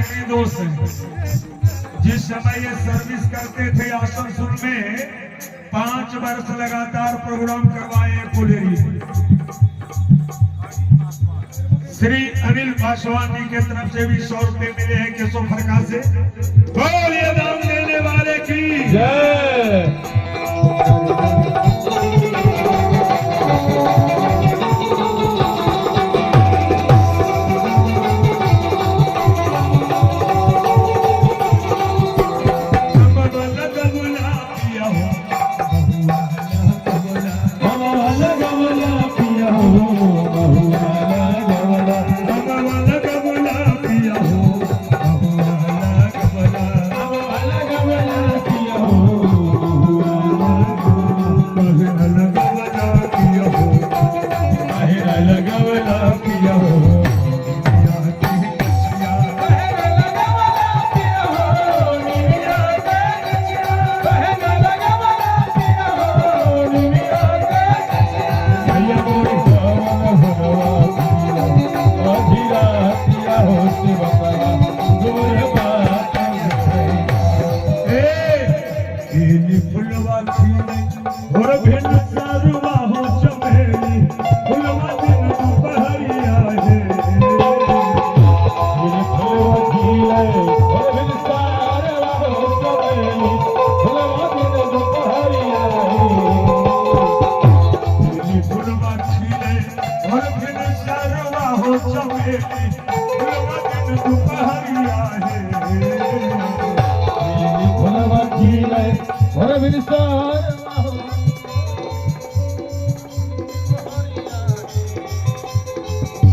आदरणीय दोस्त जिस समय ये सर्विस करते थे आसनसोल में 5 वर्ष लगातार प्रोग्राम करवाए पुलेरी श्री अनिल पासवान जी के तरफ से भी 100 रुपए मिले हैं केशव फरका से। बोलिए दाम लेने वाले की जय।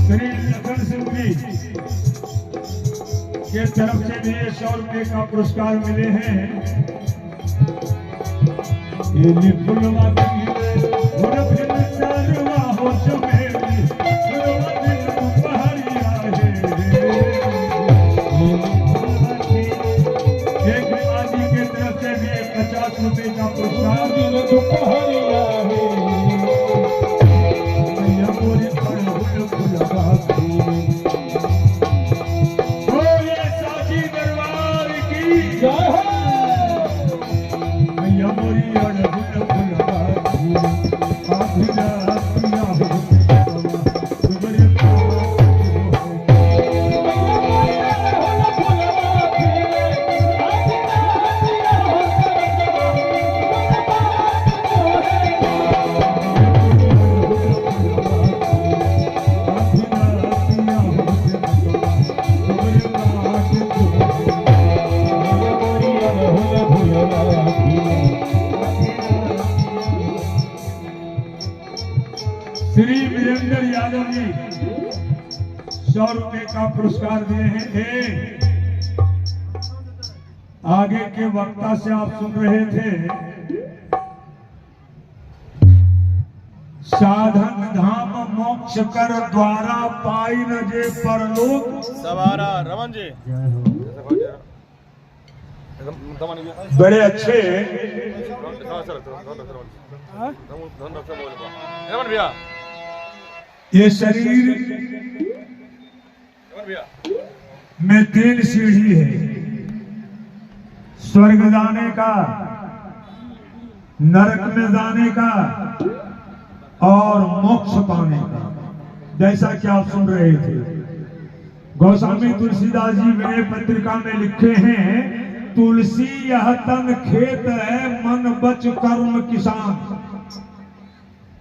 श्री लखन सिंह जी के तरफ से भी 100 रुपए का पुरस्कार मिले हैं। रुपए का पुरस्कार बोलिए साची दरबार की जय हो। मैया मोरी श्री वीरेंद्र यादव जी 100 रुपए का पुरस्कार दिए हैं। आगे के वक्ता से आप सुन रहे थे साधन धाम मोक्ष कर द्वारा पाई न जे परलोक सवारा रमन जी बड़े अच्छे ये शरीर में 3 सीढ़ी है, स्वर्ग जाने का, नरक में जाने का और मोक्ष पाने का। जैसा कि आप सुन रहे थे गोस्वामी तुलसीदास जी विनय पत्रिका में लिखे हैं, तुलसी यह तन खेत है मन बच कर्म किसान।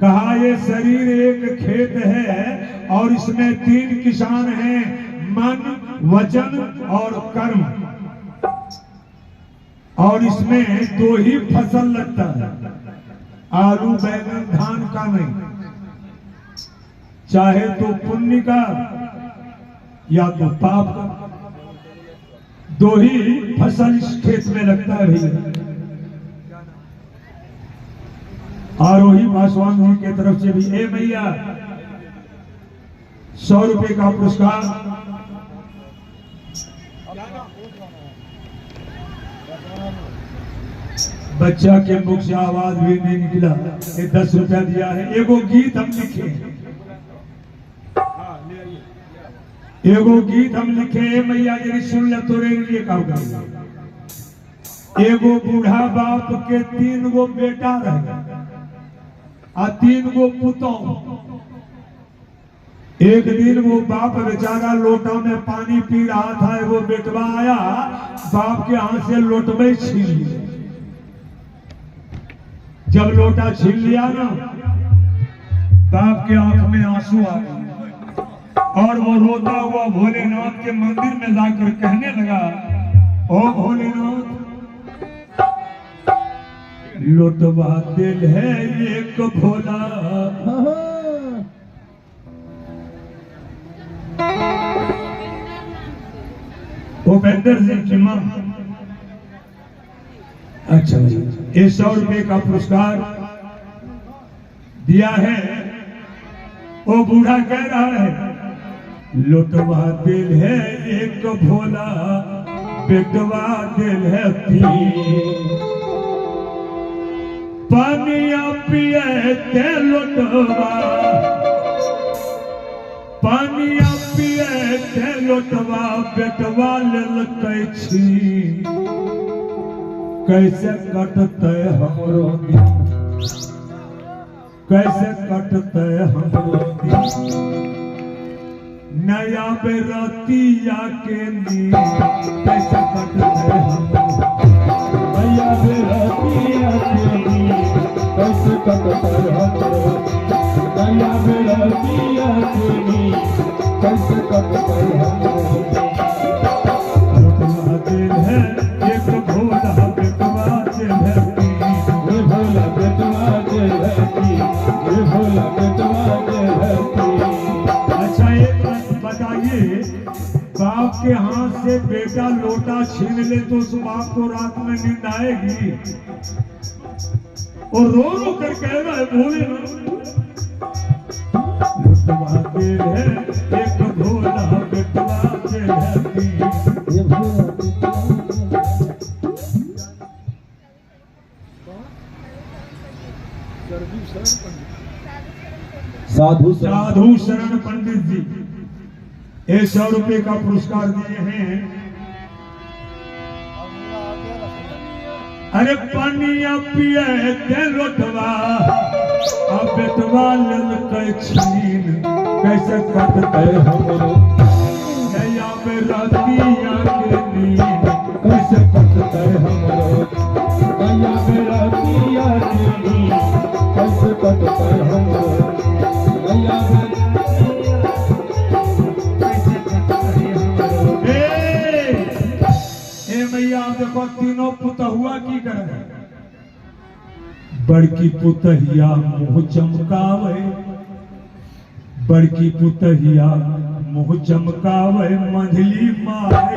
कहा ये शरीर एक खेत है और इसमें 3 किसान हैं, मन वचन और कर्म। और इसमें 2 ही फसल लगता है, आलू बैंगन धान का नहीं। चाहे तो पुण्य का या तो पाप का, 2 ही फसल इस खेत में लगता है भैया। आरोही पासवान जी के तरफ से भी ए भैया 100 रुपए का पुरस्कार। बच्चा के मुख से आवाज भी नहीं निकला, ये 10 रुपया दिया है। एगो गीत हम लिखे एगो गीत हम लिखे मैया जी सुन ले तोरे लिए कहूँगा। एगो बूढ़ा बाप के 3 गो बेटा रहे आ 3 गो पुतौह। एक दिन वो बाप बेचारा लोटा में पानी पी रहा था, एगो बेटवा आया, बाप के हाथ से लोटवे छीन लिया। जब लोटा छीन लिया ना, बाप के आंख में आंसू आ गए और वो रोता हुआ भोलेनाथ के मंदिर में जाकर कहने लगा, ओ भोलेनाथ, लोटवा दिल है एक भोला, भूपेंद्र सिंह की मां। अच्छा, ये 100 रुपए का पुरस्कार दिया है। वो बूढ़ा कह रहा है, लोटवा दिल है एक भोला, बेटवा दिल है 3। पानिया पिए ते लोटवा, पानिया पिए ते लोटवा, बेटवा ललकै छी। कैसे कटते हमरो दिन, कैसे कटते हमरो दिन, नया बेरतिया के नींद कैसे कटते हमरो, नया बेरतिया के नींद कैसे कटते हमरो, नया बेरतिया के नींद कैसे कटते हमरो। लोटवा दिल है एक भोला, बेटवा दिल है 3। ये भोला बेटवा दिल है 3, ये भोला बेटवा दिल है 3। अच्छा, एक बात बताइए, बाप के हाथ से बेटा लोटा छीन ले तो उस बाप को रात में नींद आएगी? और रो रो कर कह रहा है भोले लोटवा दिल है एक भोला, बेटवा दिल है 3। ये भोला साधु शरण पंडित जी 100 रुपए का पुरस्कार दिए हैं। अरे पानिया पिए ते लोटवा, अब बेटवा ललकै छीन कैसे कटते हमरो, नया बेरतिया के नींद कैसे कटते हमरो, नया बेरतिया के नींद कैसे कटते हमरो, नया मैया। देखो तीनों पुतहुआ की करे, बड़की पुतहिया मुँह चमकावे, बड़की पुतहिया मुँह चमकावे, मंझली मारे,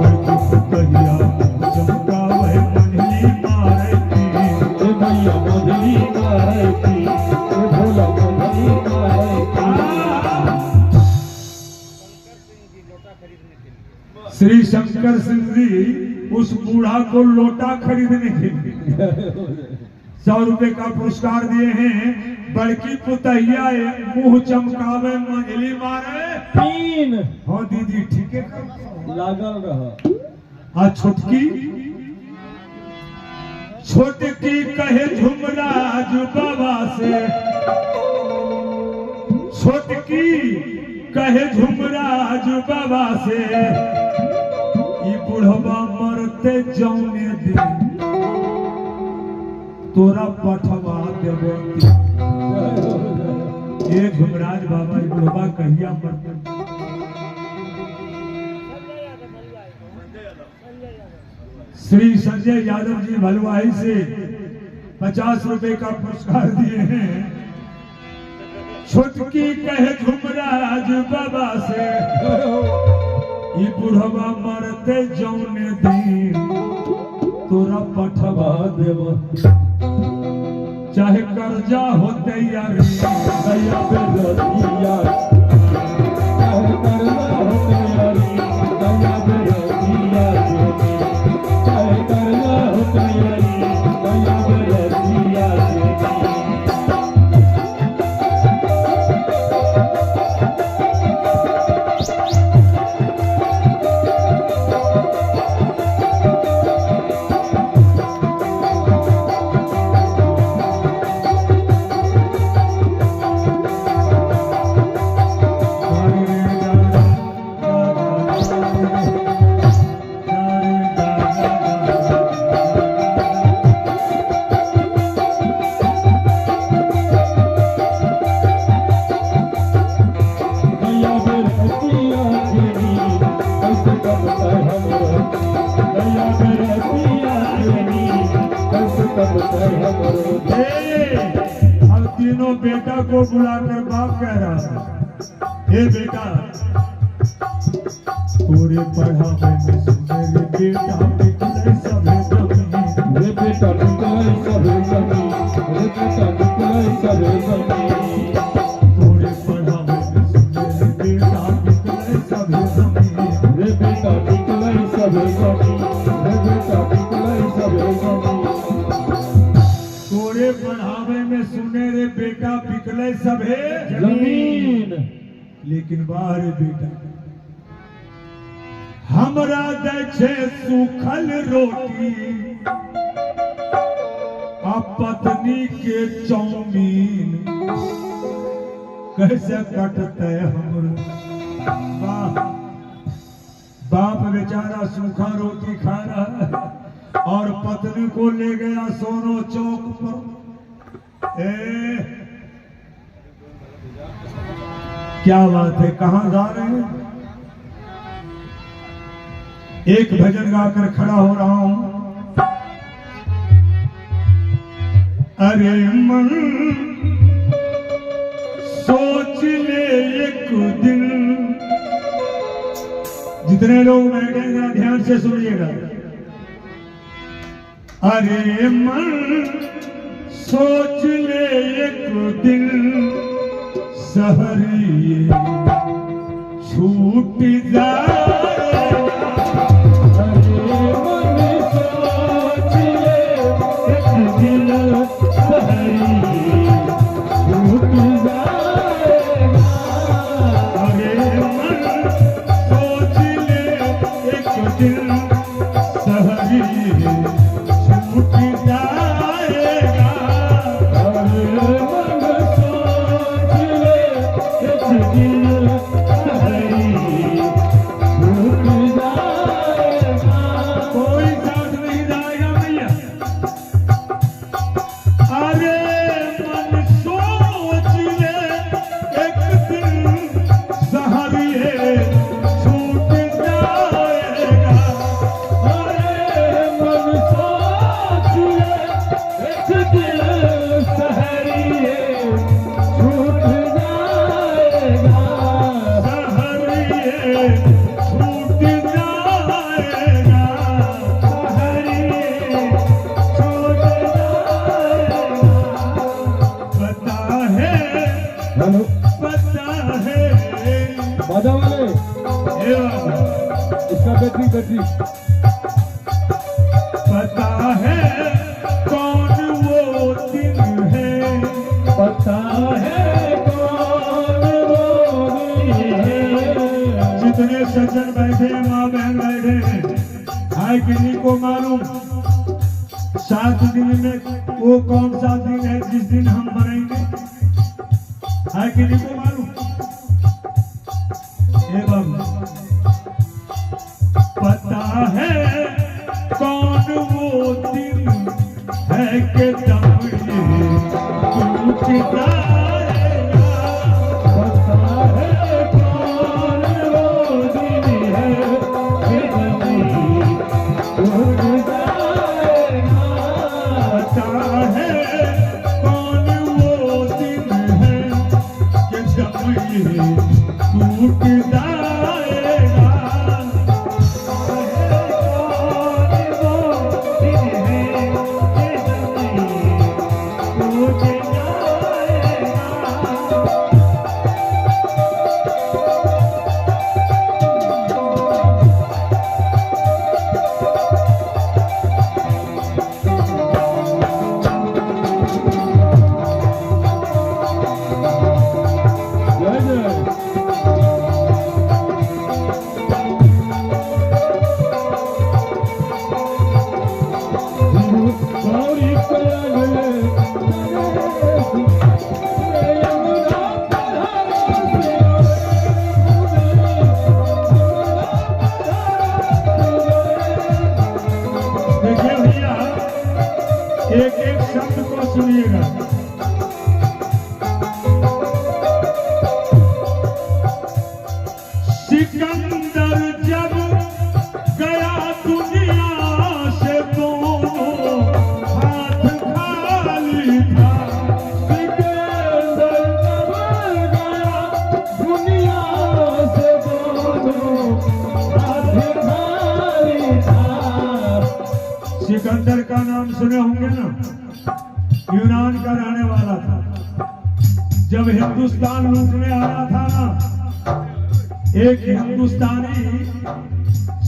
बड़की पुतहिया मुँह चमकावे, मंझली मारे, भैया मंझली मारे, भोला मंझली मारे। श्री शंकर सिंह जी उस बूढ़ा को लोटा खरीदने के लिए 100 रुपए का पुरस्कार दिए हैं। बड़की पुतहिया मुंह चमकावे, मंझली मारे 3। हाँ दीदी ठीक है, लागल रहा। छोटकी छोटकी कहे झुमराज बाबा से, छोटकी कहे झुमराज बाबा से, ई बुढ़वा मरते जौने दिन तोरा पठवा देबो। ये झुमराज बाबा ई बुढ़वा कहिया मरते? श्री संजय यादव जी भलवाई से 50 रुपए का पुरस्कार दिए हैं। छोटकी कहे झुमराज बाबा से, ई बुढ़वा मरते जौने दिन तोरा पठवा देव, चाहे कर्जा हो तैयारी, दया बेरतिया, चाहे कर्जा हो तैयारी, दया बेरतिया, चाहे कर्जा हो तैयारी, दया बेरतिया। अब तीनों बेटा को बुलाकर बाप कह रहा है, हे बेटा तोरे पढ़ावे में सुने रे बेटा निकले सभे जमीन, रे बेटा निकले सभे जमीन, रे बेटा निकले सभे जमीन, तोरे पढ़ावे में सुने रे बेटा निकले सभे जमीन, रे बेटा निकले सभे जमीन, रे बेटा निकले सभे जमीन, तोरे पढ़ावे में सुने रे बेटा बिकले सभे जमीन। लेकिन बाहर बेटा हमरा दै छे सूखल रोटी आ पत्नी के चौमीन, कैसे कटते हमर बाप बेचारा सूखा रोटी खा रहा है और पत्नी को ले गया सोनो चौक पर। क्या बात है, कहां जा रहे हैं? एक भजन गाकर खड़ा हो रहा हूं। अरे मन सोच ले एक दिन, जितने लोग बैठेंगे ध्यान से सुनिएगा। अरे मन सोच ले एक दिन सहरी छूट जाए, बाजा वाले इसका बैटरी पता है कौन वो दिन है, पता है कौन वो दिन है। जितने सज्जन बैठे माँ बहन बैठे है किन्हीं को मालूम 7 दिन में वो कौन सा दिन है जिस दिन हम मरेंगे, है किन्हीं को मालूम? एवं पता है कौन वो दिन है कि तब ये टूट जाएगा, पता है कौन वो दिन है कि तब ये टूट जाएगा, पता है कौन वो दिन है कि जब ये टूट जाएगा। एक एक शब्द को सुनिएगा। सिकंदर जब गया दुनिया से दोनों हाथ खा नाम सुने होंगे ना, यूनान का रहने वाला था। जब हिंदुस्तान लूटने आया था ना, एक हिंदुस्तानी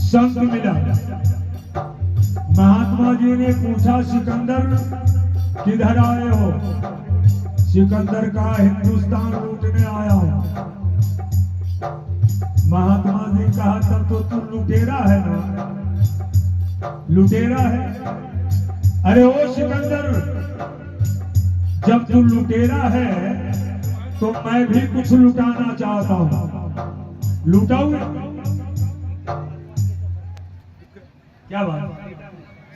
संत मिला। महात्मा जी ने पूछा, सिकंदर किधर आए हो? सिकंदर का हिंदुस्तान लूटने आया हूं। महात्मा जी कहा, तब तो तू लुटेरा है ना? लुटेरा है? अरे ओ सिकंदर, जब तू लुटेरा है तो मैं भी कुछ लुटाना चाहता हूं। लुटाऊंगा? क्या बात?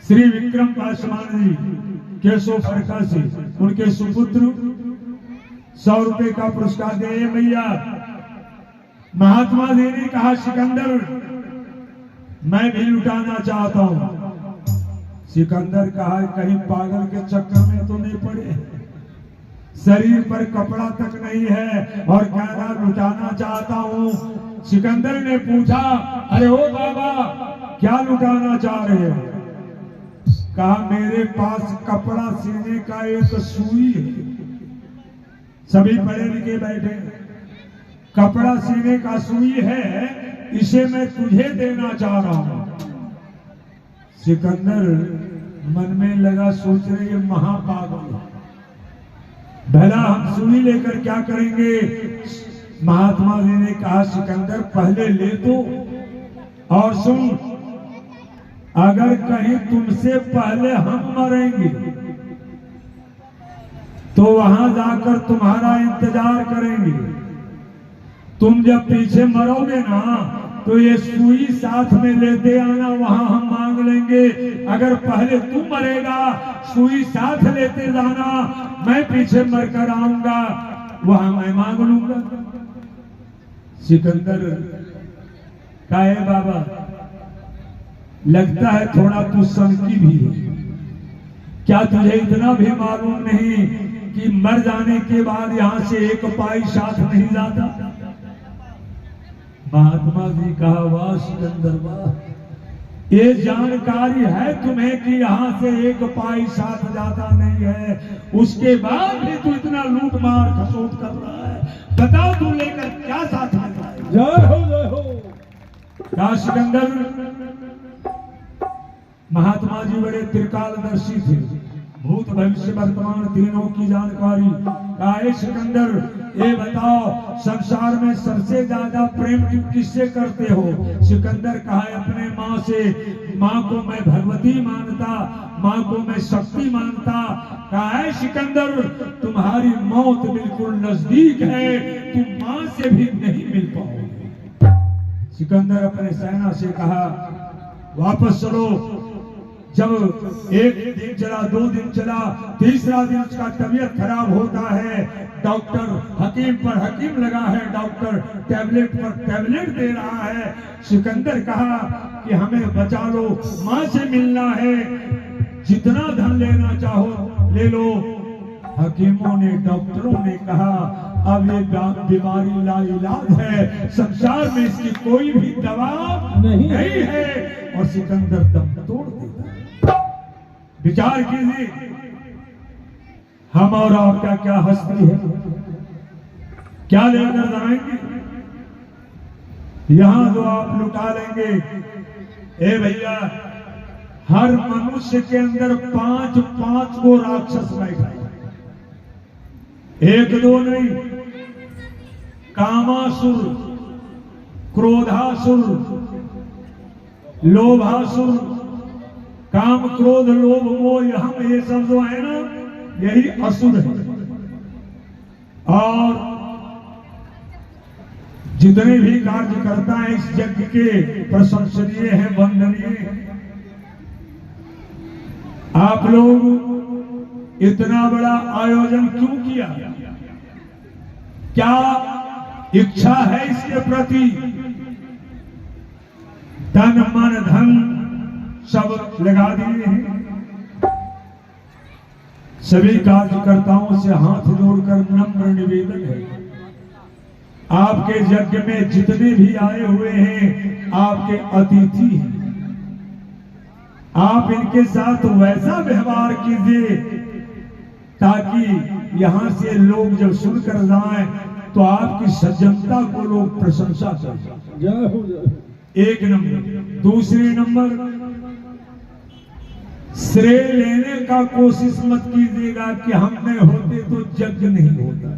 श्री विक्रम पासवान जी केशव फरका से उनके सुपुत्र 100 रुपए का पुरस्कार दे भैया। महात्मा जी ने कहा, सिकंदर मैं भी लुटाना चाहता हूं। सिकंदर कहा, कहीं पागल के चक्कर में तो नहीं पड़े? शरीर पर कपड़ा तक नहीं है और कह रहा लुटाना चाहता हूं। सिकंदर ने पूछा, अरे ओ बाबा, क्या लुटाना चाह रहे हो? कहा, मेरे पास कपड़ा सीने का एक सुई है। सभी पढ़े लिखे बैठे, कपड़ा सीने का सुई है, इसे मैं तुझे देना चाह रहा हूं। सिकंदर मन में लगा, सोच रहे ये महापागल, भला हम सुई लेकर क्या करेंगे? महात्मा जी ने कहा, सिकंदर पहले ले तो, और सुन, अगर कहीं तुमसे पहले हम मरेंगे तो वहां जाकर तुम्हारा इंतजार करेंगे। तुम जब पीछे मरोगे ना तो ये सुई साथ में लेते आना, वहां हम मांग लेंगे। अगर पहले तू मरेगा, सुई साथ लेते जाना, मैं पीछे मरकर आऊंगा, वहां मैं मांग लूंगा। सिकंदर कहे, बाबा लगता है थोड़ा तू सनकी भी है। क्या तुझे इतना भी मालूम नहीं कि मर जाने के बाद यहां से एक पाई साथ नहीं जाता? महात्मा जी कहा, वाह सिकंदर वाह, ये जानकारी है तुम्हें कि यहाँ से एक पाई साथ जाता नहीं है, उसके बाद भी तू इतना लूट मार खसोट कर रहा है। बताओ तू लेकर क्या साथ में जाए? जय हो जय हो। क्या सिकंदर? महात्मा जी बड़े त्रिकालदर्शी थे, भूत भविष्य वर्तमान तीनों की जानकारी। कहा, सिकंदर ये बताओ, संसार में सबसे ज्यादा प्रेम तुम किससे करते हो? सिकंदर कहा, अपने माँ से। माँ को मैं भगवती मानता, माँ को मैं शक्ति मानता। कहा, सिकंदर तुम्हारी मौत बिल्कुल नजदीक है, तुम माँ से भी नहीं मिल पाओगे। सिकंदर अपने सेना से कहा, वापस चलो। जब एक दिन चला, 2 दिन चला, तीसरा दिन उसका तबीयत खराब होता है। डॉक्टर हकीम पर हकीम लगा है, डॉक्टर टैबलेट पर टैबलेट दे रहा है। सिकंदर कहा कि हमें बचा लो, माँ से मिलना है, जितना धन लेना चाहो ले लो। हकीमों ने, डॉक्टरों ने कहा, अब ये बीमारी लाइलाज है, संसार में इसकी कोई भी दवा नहीं है। और सिकंदर दम तोड़ देगा। विचार कीजिए, हम और आपका क्या हस्ती है, क्या लेकर जाएंगे? यहां जो आप लुटा लेंगे। ए भैया, हर मनुष्य के अंदर 5-5 को राक्षस बैठा है, 1-2 नहीं। कामासुर, क्रोधासुर, लोभासुर, काम क्रोध लोभ मोह हम, ये सब जो है ना, यही असुर है। और जितने भी कार्य करता है इस यज्ञ के, प्रशंसनीय है, वंदनीय है। आप लोग इतना बड़ा आयोजन क्यों किया? क्या इच्छा है इसके प्रति? तन मन धन सब लगा दिए हैं। सभी कार्यकर्ताओं से हाथ जोड़कर नम्र निवेदन है, आपके यज्ञ में जितने भी आए हुए हैं आपके अतिथि हैं। आप इनके साथ वैसा व्यवहार कीजिए ताकि यहां से लोग जब सुनकर जाएं तो आपकी सज्जनता को लोग प्रशंसा करें। जय हो जय। एक नंबर। दूसरे नंबर, श्रेय लेने का कोशिश मत कीजिएगा कि हम नहीं होते तो यज्ञ नहीं होता।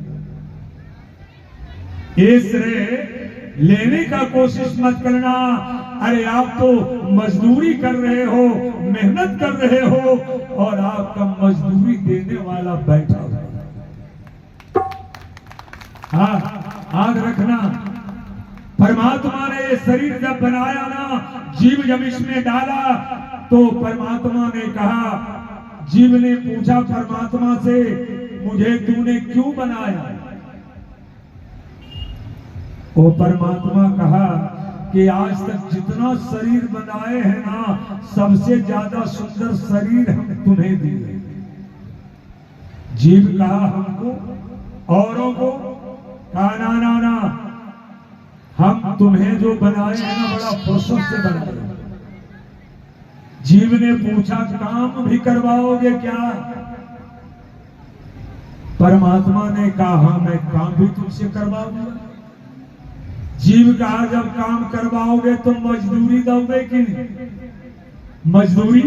ये श्रेय लेने का कोशिश मत करना। अरे आप तो मजदूरी कर रहे हो, मेहनत कर रहे हो और आपका मजदूरी देने वाला बैठा हुआ। हाँ, याद रखना, परमात्मा ने ये शरीर जब बनाया ना, जीव जब इसमें डाला तो परमात्मा ने कहा, जीव ने पूछा परमात्मा से, मुझे तूने क्यों बनाया? वो परमात्मा कहा कि आज तक जितना शरीर बनाए हैं ना, सबसे ज्यादा सुंदर शरीर हम तुम्हें दिए। जीव कहा हमको, औरों को कहा ना ना ना, हम तुम्हें जो बनाए हैं ना बड़ा फुर्सत से बनाए। जीव ने पूछा काम भी करवाओगे क्या? परमात्मा ने कहा हाँ, मैं काम भी तुमसे करवाऊंगा। जीव कहा जब काम करवाओगे तो मजदूरी दोगे कि नहीं? मजदूरी?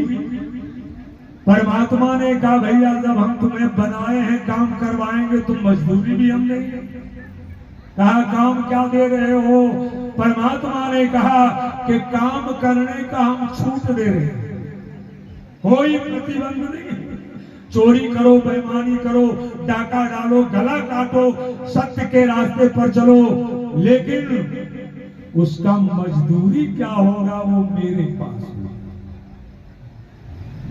परमात्मा ने कहा भैया जब हम तुम्हें बनाए हैं काम करवाएंगे तो मजदूरी भी हम देंगे। कहा काम क्या दे रहे हो? परमात्मा ने कहा कि काम करने का हम छूट दे रहे हैं, कोई प्रतिबंध नहीं। चोरी करो, बेईमानी करो, डाका डालो, गला काटो, सत्य के रास्ते पर चलो, लेकिन उसका मजदूरी क्या होगा वो मेरे पास है।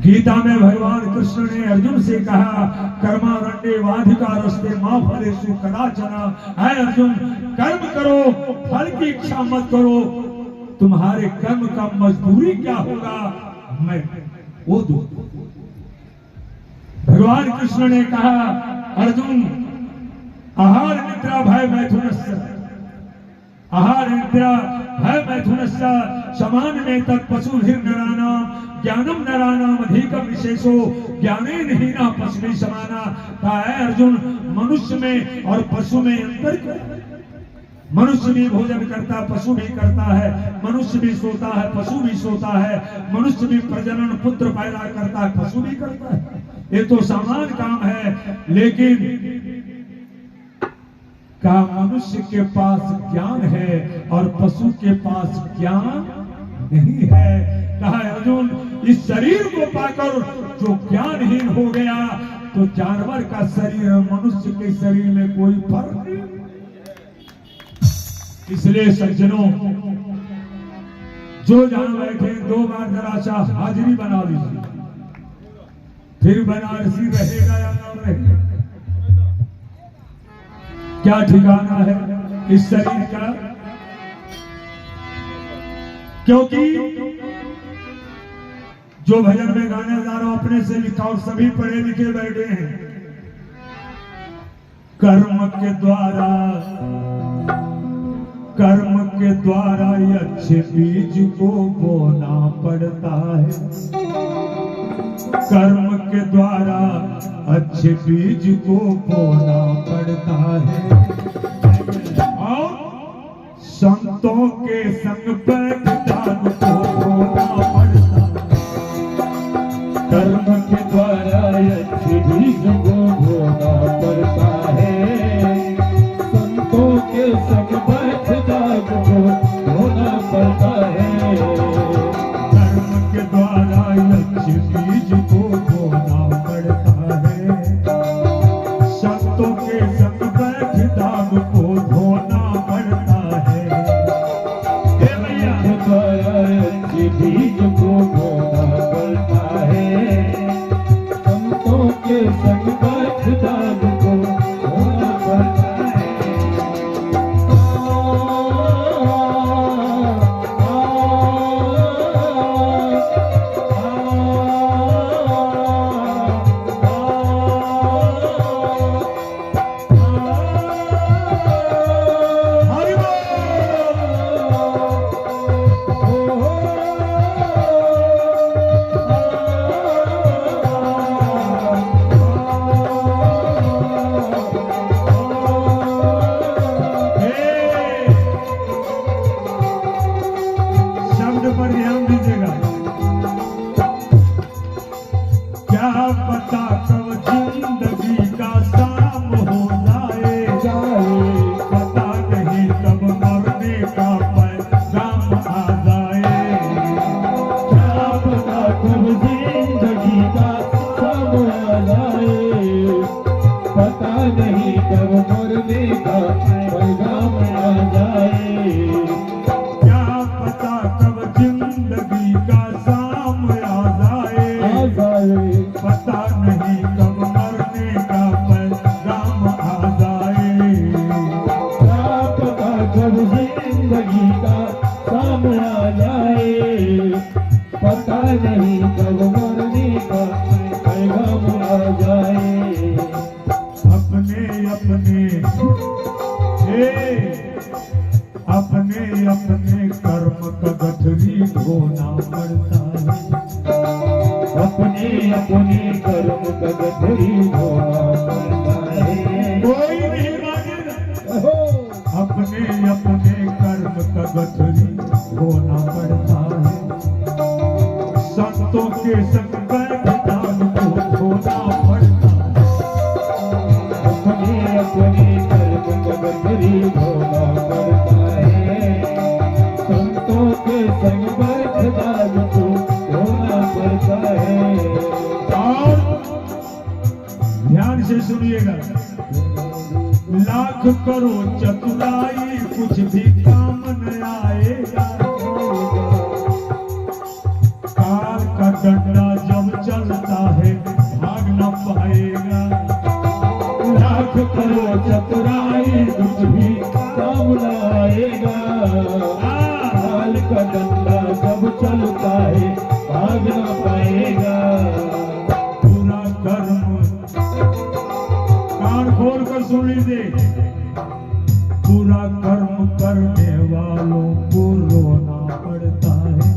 गीता में भगवान कृष्ण ने अर्जुन से कहा, कर्मारण्ये वाधिका रस्ते मां फलेषु कदाचन। है अर्जुन, कर्म करो, फल की इच्छा मत करो, तुम्हारे कर्म का मजदूरी क्या होगा मैं वो दूं। भगवान कृष्ण ने कहा, अर्जुन आहार निद्रा भय मैथुनस्य, आहार निद्रा भय मैथुनस्य समान में तत् पशुभिर नराणाम ज्ञानम नराणाम अधिकम विशेषो ज्ञानेन हीना पशुभिः समाना। कहा है अर्जुन, मनुष्य में और पशु में अंतर क्या है? मनुष्य भी भोजन करता, पशु भी करता है, मनुष्य भी सोता है, पशु भी सोता है, मनुष्य भी प्रजनन पुत्र पैदा करता है, पशु भी करता है। ये तो समान काम है, लेकिन का मनुष्य के पास ज्ञान है और पशु के पास ज्ञान नहीं है। कहा अर्जुन, इस शरीर को पाकर जो ज्ञानहीन हो गया तो जानवर का शरीर और मनुष्य के शरीर में कोई फर्क नहीं। इसलिए सज्जनों, जो जहां बैठे 2 बार जरा सा हाजिरी बना लीजिए, फिर बनारसी रहेगा या ना रहेगा? क्या ठिकाना है इस शरीर का? क्योंकि जो भजन में गाने जा रहा हूं अपने से लिखा और सभी पढ़े लिखे बैठे हैं। कर्म के द्वारा ये अच्छे बीज को बोना पड़ता है। कर्म के द्वारा अच्छे बीज को बोना पड़ता है और संतों के संग बैठ दान को बोना पड़ता है। कर्म के द्वारा अच्छे बीज को बोना पड़ता है, संतों के संग बैठ दान को बोना पड़ता है। कर्म के द्वारा अच्छे बीज को बोना पड़ता है, संतों के संग बैठ दान को धोना पड़ता है। द्वारा अच्छे बीज पता नहीं कब मरने का पैगाम आ जाए। क्या पता कब जिंदगी का शाम आ जाए। पता नहीं कब मरने का पैगाम आ जाए। क्या पता कब जिंदगी का शाम आ जाए। पता नहीं कब मरने का पैगाम आ जाए। अपने अपने अपने कर्म का गठरी ढोना पड़ता है। अपने अपने कर्म का गठरी ढोना पड़ता है। कोई नहीं मानेगा। ओहो! अपने अपने कर्म का गठरी ढोना पड़ता है। संतों के संग दान को धोना पड़ता है। अपने अपने कर्म का गठरी ढोना पड़ता है। संतों के संग दान को धोना पड़ता है। और ध्यान से सुनिएगा, लाख करो चतुराई कुछ भी काम न आएगा। काल का डंडा जब चलता है भाग न पाएगा। लाख करो चतुराई कुछ भी काम न आएगा। काल का डंडा जब चलता है भाग न पाएगा। पूरा कर्म कान खोल कर सुन लीजिए। पूरा कर्म करने वालों को रोना पड़ता है।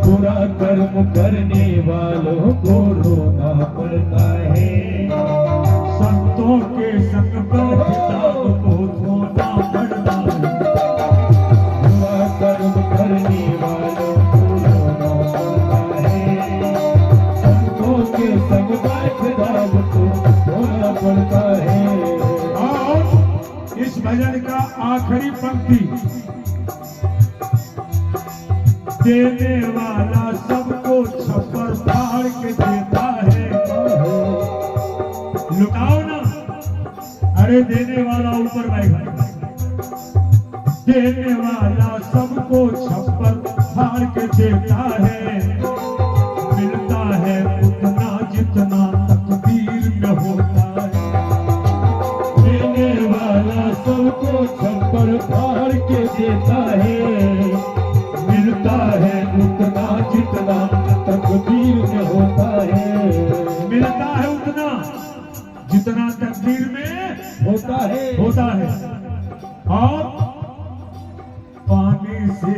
बुरा कर्म करने वालों को रोना पड़ता है। संतों के संग पर किताब को धोना पड़ता है। बुरा कर्म करने वालों को रोना पड़ता है। संतों के संग किताब को धोना पड़ता है। और इस भजन का आखिरी पंक्ति, देने वाला सबको छप्पर फाड़ के देता है। लुटाओ ना, अरे देने वाला ऊपर बैठा। देने वाला सबको छप्पर फाड़ के देता है। मिलता है उतना जितना तकदीर में होता है। देने वाला सबको छप्पर फाड़ के देता है। मिलता है उतना जितना तकदीर में होता है। मिलता है उतना जितना तकदीर में होता है। और पाने से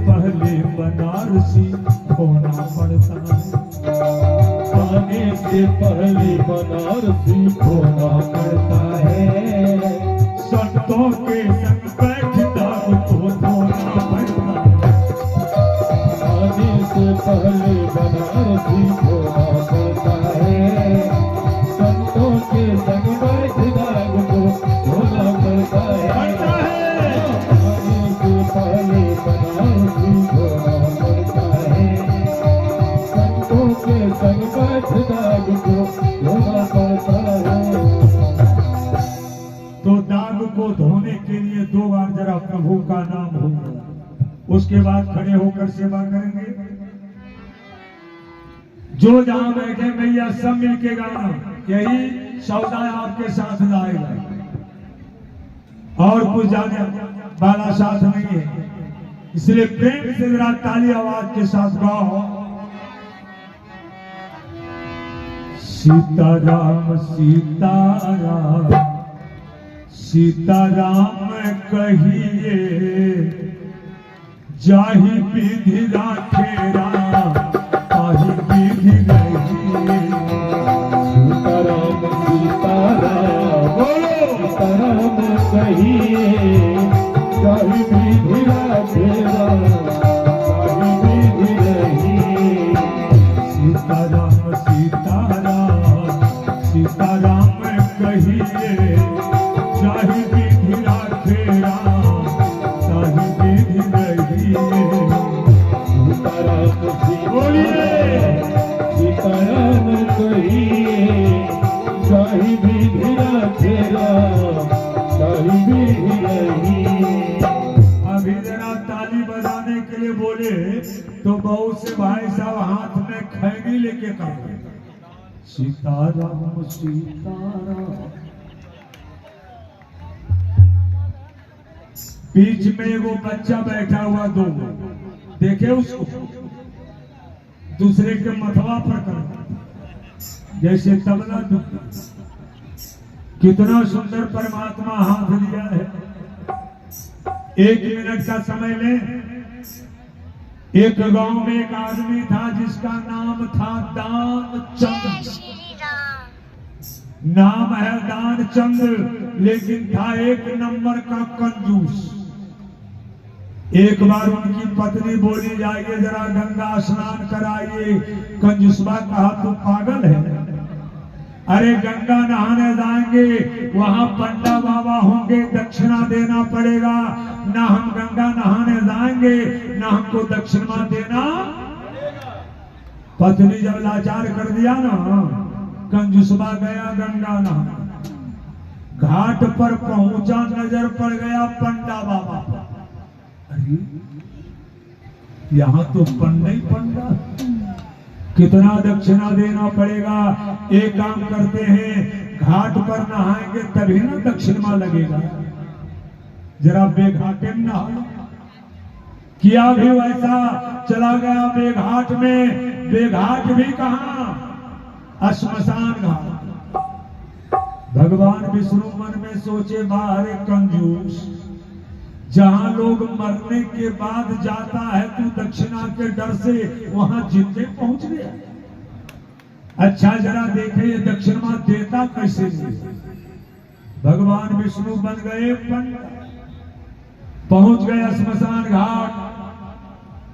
पहले बनारसी होना पड़ता है। पाने से पहले बनारसी होना पड़ता है। संतों के संग किताब को धोना पड़ता है। पाने से पहले बनारसी होना पड़ता है। संतों के संग किताब को धोना पड़ता है। पाने से पहले बनारसी होना पड़ता है। संतों के संग किताब को धोना पड़ता है। तो दाग को धोने के लिए 2 बार जरा प्रभु का नाम होगा। उसके बाद खड़े होकर सेवा करेंगे। जो जहां बैठे भैया सब मिलके गाना, यही सौदा आपके साथ लाएगा। और कुछ ज्यादा बाला साथ नहीं है, इसलिए प्रेम से जरा ताली आवाज के साथ गाओ। सीताराम सीताराम सीताराम कहिए, जाहि विधि राखे राम ताहि विधि रहिए। सीताराम सीताराम बोलो सीताराम कहिए, जाहि विधि राखे राम ताहि विधि रहिए। सीताराम सीताराम सीताराम कहिए, जाहि विधि राखे राम ताहि विधि रहिए। सीताराम सीताराम के कर रहे सीताराम सीताराम। बीच में वो बच्चा बैठा हुआ, दो देखे उसको, दूसरे के मथवा पर कर जैसे तबला दुख। कितना सुंदर परमात्मा हाथ लिया है। 1 मिनट का समय ले। एक गांव में एक आदमी था जिसका नाम था दानचंद। नाम है दानचंद, लेकिन था 1 नंबर का कंजूस। एक बार उनकी पत्नी बोली, जाइए जरा गंगा स्नान कराइए। कंजूसबा कहा, तू पागल है? अरे गंगा नहाने जाएंगे, वहां पंडा बाबा होंगे, दक्षिणा देना पड़ेगा। ना हम गंगा नहाने जाएंगे, ना हमको दक्षिणा देना। पत्नी जब लाचार कर दिया ना, कंजूसबा गया गंगा नहाने। घाट पर पहुंचा, नजर पड़ गया पंडा बाबा पर। अरे यहाँ तो पंडा ही पंडा, कितना दक्षिणा देना पड़ेगा। एक काम करते हैं, घाट पर नहाएंगे तभी ना दक्षिणा लगेगा, जरा बेघाटे में नहा। किया भी वैसा, चला गया बेघाट में। बेघाट भी कहां, श्मशान घाट। भगवान विष्णु मन में सोचे, बाहर कंजूस, जहां लोग मरने के बाद जाता है तू दक्षिणा के डर से वहां जिंदे पहुंच गया। अच्छा जरा देखे ये दक्षिणा देता कैसे नहीं। भगवान विष्णु बन गए पंडा, पहुंच गए श्मशान घाट।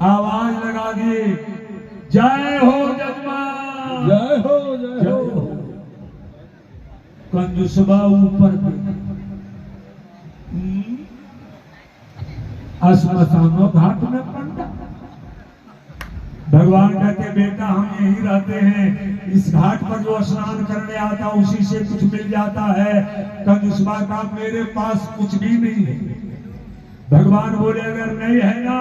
आवाज लगा दिए, जय हो जजमान, जय हो जय हो। कंजूसबा ऊपर श्मशानो घाट में पंडा। भगवान कहते, बेटा हम यहीं रहते हैं, इस घाट पर जो स्नान करने आता उसी से कुछ मिल जाता है। कंजूसबा का, मेरे पास कुछ भी नहीं है। भगवान बोले, अगर नहीं है ना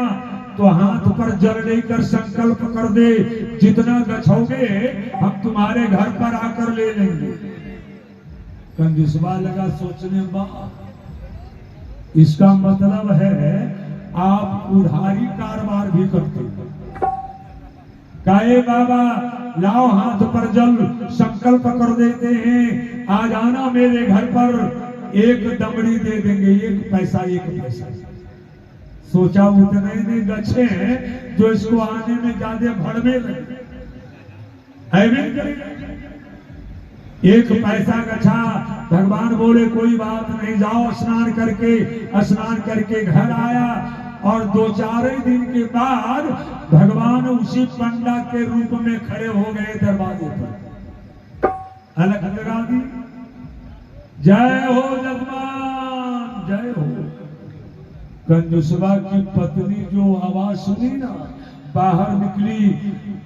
तो हाथ पर जल लेकर संकल्प कर दे, जितना गछोगे हम तुम्हारे घर पर आकर ले लेंगे। कंजूसबा लगा सोचने, इसका मतलब है आप उधारी कारोबार भी करते। काहे बाबा, लाओ हाथ पर जल, संकल्प कर देते हैं, आ जाना मेरे घर पर, 1 दमड़ी दे देंगे, 1 पैसा 1 पैसा। सोचा उतने ने गच्छे हैं जो इसको आने में ज्यादा भड़वे लगे। 1 पैसा गछा। भगवान बोले, कोई बात नहीं, जाओ स्नान करके घर आया। और 2-4 दिन के बाद भगवान उसी पंडा के रूप में खड़े हो गए दरवाजे पर। अलग लगा दी, जय हो जजमान, जय हो। कंजूसबा की पत्नी जो आवाज सुनी ना, बाहर निकली।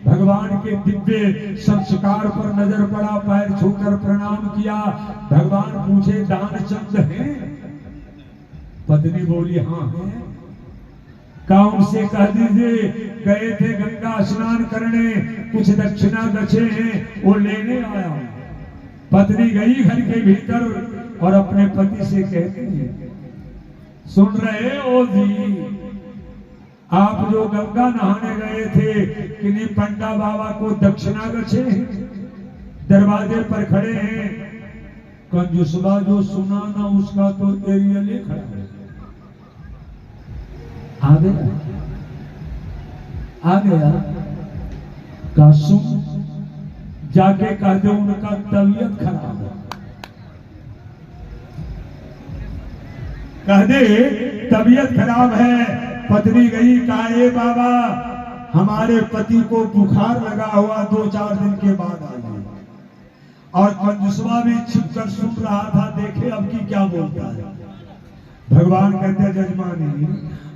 भगवान के दिव्य संस्कार पर नजर पड़ा, पैर छूकर प्रणाम किया। भगवान पूछे, दानचंद हैं? पत्नी बोली, हाँ है। काम से कह दीजिए, गए थे गंगा स्नान करने, कुछ दक्षिणा गछे हैं, वो लेने आया हूं। पत्नी गई घर के भीतर और अपने पति से कहती है, सुन रहे हो जी, आप जो गंगा नहाने गए थे, किन्हीं पंडा बाबा को दक्षिणा गछे दरवाजे पर खड़े हैं। कंजूसबा जो सुना ना, उसका तो एरियल खड़ा है। आ गया का सुन, जाके कह दे उनका तबीयत खराब है। कह दे तबीयत खराब है। पत्नी गई, कहा, ए बाबा, हमारे पति को बुखार लगा हुआ, 2-4 दिन के बाद आइए। और कंजूसबा भी छिपकर सुन रहा था, देखे अब की क्या बोलता है। भगवान कहते हैं, जजमानी,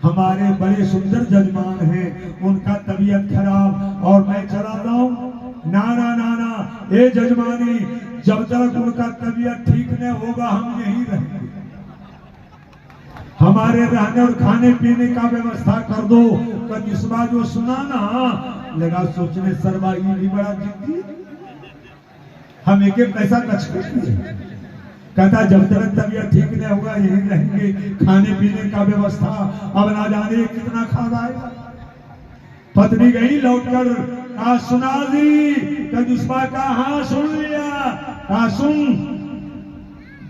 हमारे बड़े सुंदर जजमान हैं, उनका तबीयत खराब और मैं चला जाऊं? ना ना ना ना, ए जजमानी, जब तक उनका तबीयत ठीक नहीं होगा हम यहीं रहेंगे। हमारे रहने और खाने पीने का व्यवस्था कर दो। कंजूसबा जो सुना ना, लगा सोचने सरवा ये भी बड़ा जिद्दी है। हम एक एक पैसा खर्च करते कहता जब तक तबीयत ठीक नहीं होगा यहीं रहेंगे, खाने पीने का व्यवस्था अब ना जाने कितना खाना आएगा। पत्नी गई लौटकर कहा सुना दी कंजूसबा का हाँ सुन लिया। कहा सुन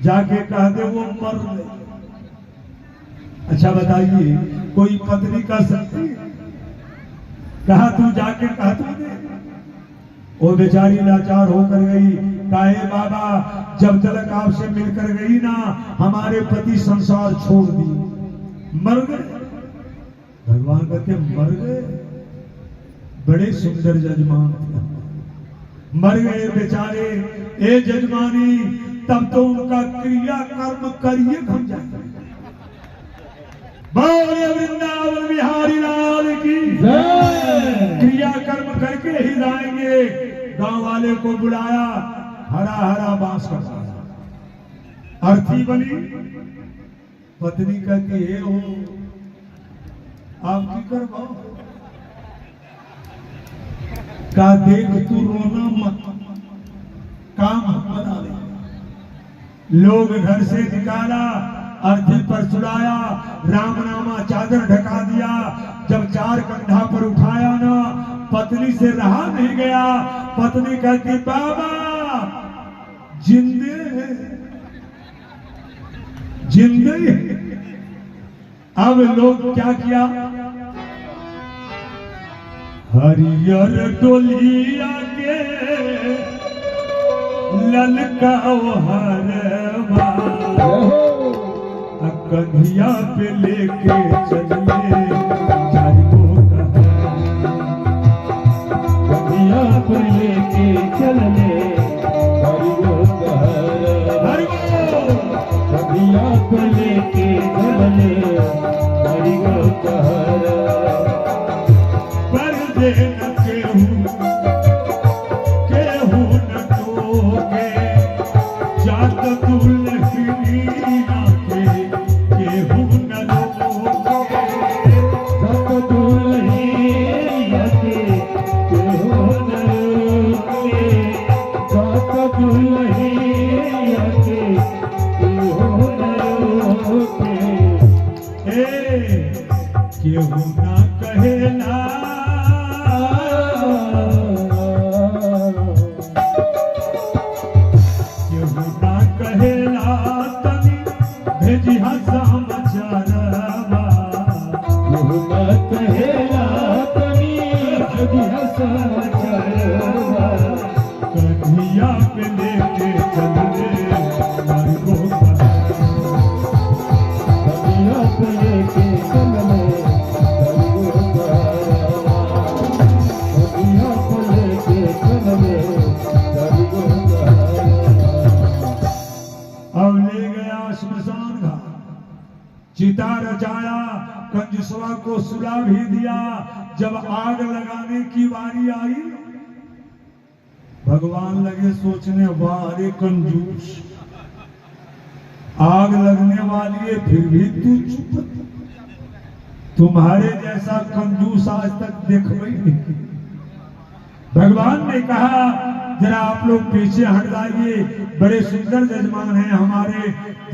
जाके कह दे वो मर गए। अच्छा बताइए कोई पत्नी कह सकती है? कहा तू जाके कह दे। वो बेचारी लाचार होकर गई। काहे बाबा जब तक आपसे मिलकर गई ना हमारे पति संसार छोड़ दिए, मर गए। भगवान कहते मर गए, बड़े सुंदर जजमान थे, मर गए बेचारे। ए जजमानी तब तो उनका क्रिया कर्म करिए हम जाए। बोले वृंदावन बिहारी लाल की जय। क्रिया कर्म करके ही जाएंगे। गांव वाले को बुलाया, हरा हरा बांस का अर्थी बनी। पत्नी कहती है हो आप की करवाओ। का देख तू रोना मत, काम हम बना ले। लोग घर से निकाला, अर्थी पर सुलाया, रामनामा चादर ढका दिया। जब चार कंधा पर उठाया ना पत्नी से रहा नहीं गया। पत्नी कहती बाबा जिंदे जिंदे। अब लोग क्या किया, हरियर डोलिया के ललका हरवा कन्हिया पे लेके चलिए कन्हिया पे लेके चलने कन्हिया पे लेके चलने पर दे न केहू न टोके जात दुल्हनी केहू ना कहेला केहू ना कहेला तनी भेजिहा समाचारवा। केहू ना कहेला तनी भेजिहा समाचारवा। कन्हिया पे लेके चलने मार्गो कन्हिया पे लेके चलने श्मशान घाट चिता रचाया। कंजूसवा को सुला भी दिया। जब आग लगाने की बारी आई भगवान लगे सोचने वाह अरे कंजूस आग लगने वाली है फिर भी तू चुप। तुम्हारे जैसा कंजूस आज तक देखो ही नहीं। भगवान ने कहा जरा आप लोग पीछे हट जाइए, बड़े सुंदर जजमान हैं हमारे,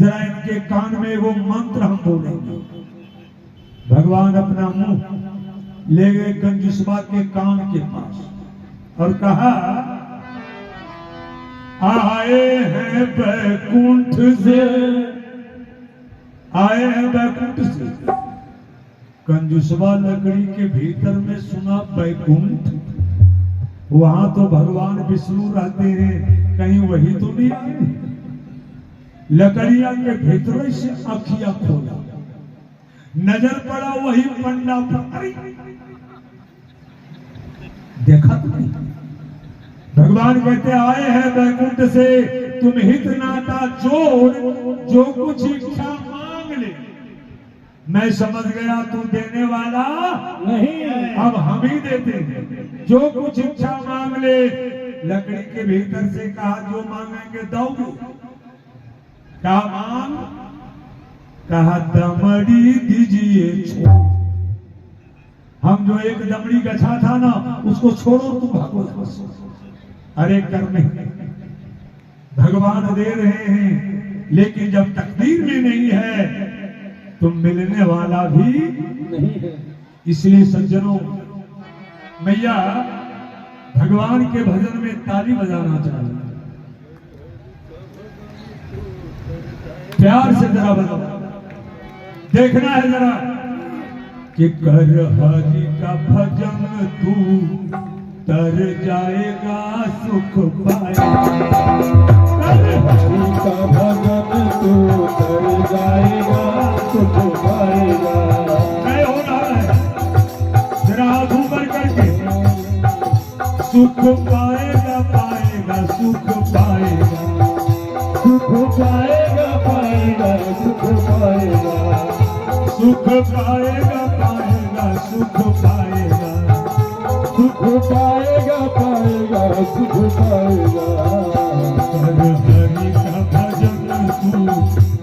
जरा इनके कान में वो मंत्र हम बोलेंगे। भगवान अपना मुंह ले गए कंजूसबा के कान के पास और कहा आए हैं बैकुंठ से, आए हैं बैकुंठ से। कंजूसबा लकड़ी के भीतर में सुना बैकुंठ, वहां तो भगवान विष्णु रहते हैं, कहीं वही तो नहीं आए। लकड़िया के भीतर से अखियां खोला, नजर पड़ा वही पंडा पर। देखा तो नहीं। भगवान कहते आए हैं बैकुंठ से, तुम हित नाता जोड़, जो कुछ इच्छा मांग ले। मैं समझ गया तू देने वाला नहीं है, अब हम ही देते हैं। जो कुछ इच्छा मांग ले। लकड़ी के भीतर से कहा जो मांगेंगे दोगे। कहा मांग, कहा दमड़ी दीजिए छोड़। हम जो एक दमड़ी गछा था ना, उसको छोड़ो तुम भागो। अरे कर्म भगवान दे रहे हैं, लेकिन जब तकदीर में नहीं है तो मिलने वाला भी नहीं है। इसलिए सज्जनों, मैया भगवान के भजन में ताली बजाना चाहिए। प्यार से जरा बजाओ, देखना है जरा कि कर हरि का भजन तू तर जाएगा सुख पाएगा। कर हरि का भजन तू कर जाएगा सुख पाएगा। नहीं हो रहा है, जरा हाथ ऊपर करके, सुख पाएगा पाएगा सुख पाएगा, सुख पाएगा पाएगा सुख पाएगा। सुख पाएगा पाएगा सुख पाएगा, सुख पाएगा पाएगा सुख पाएगा। कर हरि का भजन तू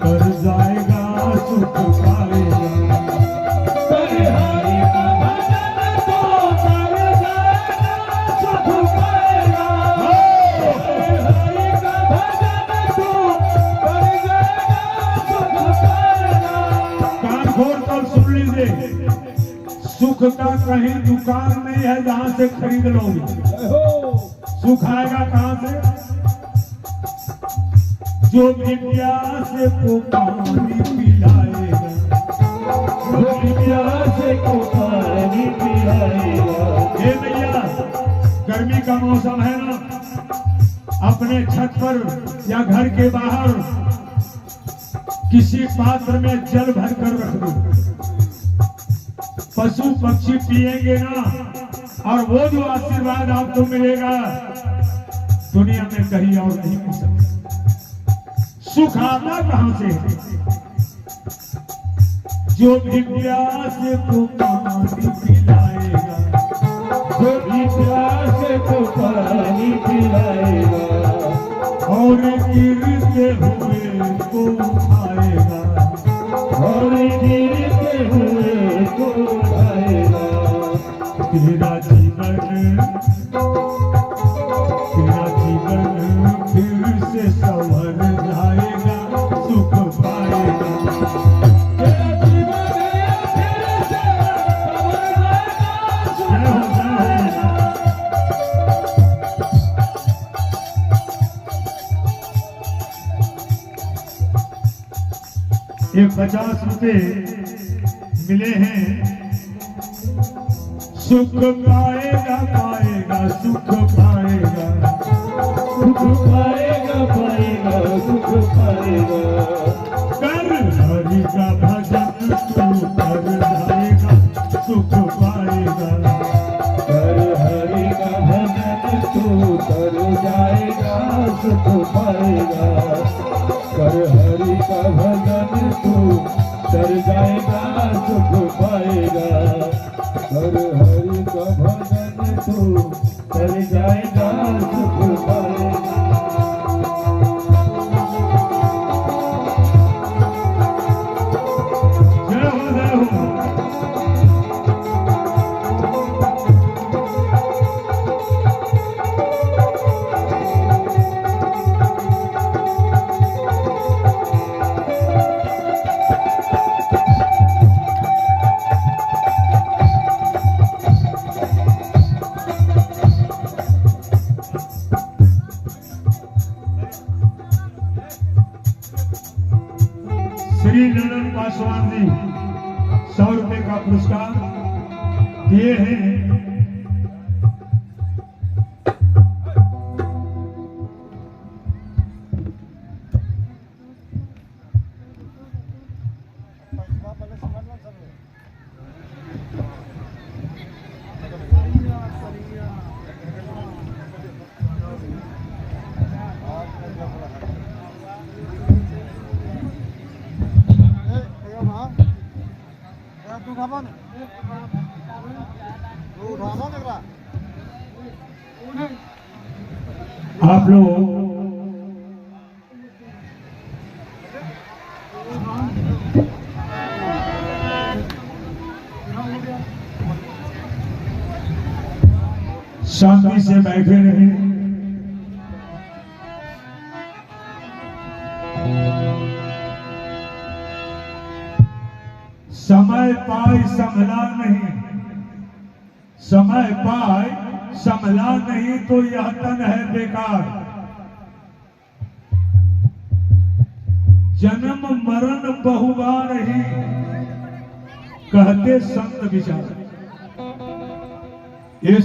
कर जाएगा सुख पाएगा। कर हरि का भजन तू कर जाएगा सुख पाएगा। कर हरि का भजन तू कर जाएगा सुख पाएगा। कान खोल कर सुन लीजिए, सुख का कहीं दुकान नहीं है जहां से खरीद लोगे। हो सुख आएगा कहां से? जो भी प्यासे को पानी पिलाएगा, जो प्यासे को पानी पिलाएगा। हे भैया, गर्मी का मौसम है ना, अपने छत पर या घर के बाहर किसी पात्र में जल भर कर रख दो। पशु पक्षी पिएंगे ना, और वो जो आशीर्वाद आपको मिलेगा दुनिया में कहीं और नहीं मिल सकता। सुख आता कहां से? जो भी प्यासे को पानी पिलाएगा, जो भी प्यासे को पानी पिलाएगा। और गिरते हुए को उठाएगा, और गिरते हुए को उठाएगा। तेरा जीवन फिर से संवर जाएगा सुख पाएगा। तेरा जीवन फिर से संवर जाएगा सुख पाएगा। ये 50 रुपए मिले हैं। सुख पाएगा पाएगा सुख पाएगा, सुख पाएगा पाएगा सुख पाएगा। कर हरि का भजन तू कर जाएगा सुख पाएगा। कर हरि का भजन तू कर जाएगा सुख पाएगा। कर हरि का भजन तू कर जाएगा सुख पाएगा। कर हरि का भजन तू कर जाएगा सुख पाएगा। जय हो जय हो। श्री नंदन पासवान जी 100 रुपए का पुरस्कार दिए हैं। आप लोग शांति से बैठे रहें। समय पाए संभला नहीं, समय पाए संभला नहीं तो यह तन है बेकार। जन्म मरण बहुबार ही कहते संत विचार। ये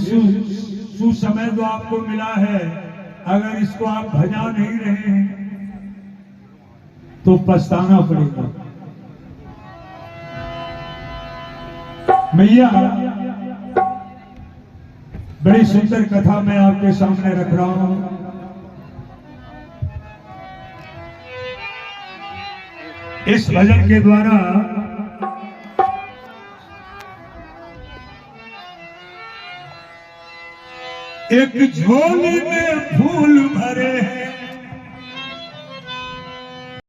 सुसमय जो आपको मिला है, अगर इसको आप भजा नहीं रहे हैं तो पछताना पड़ेगा। मैया बड़ी सुंदर कथा मैं आपके सामने रख रहा हूं। इस भजन के द्वारा एक झोली में फूल भरे हैं,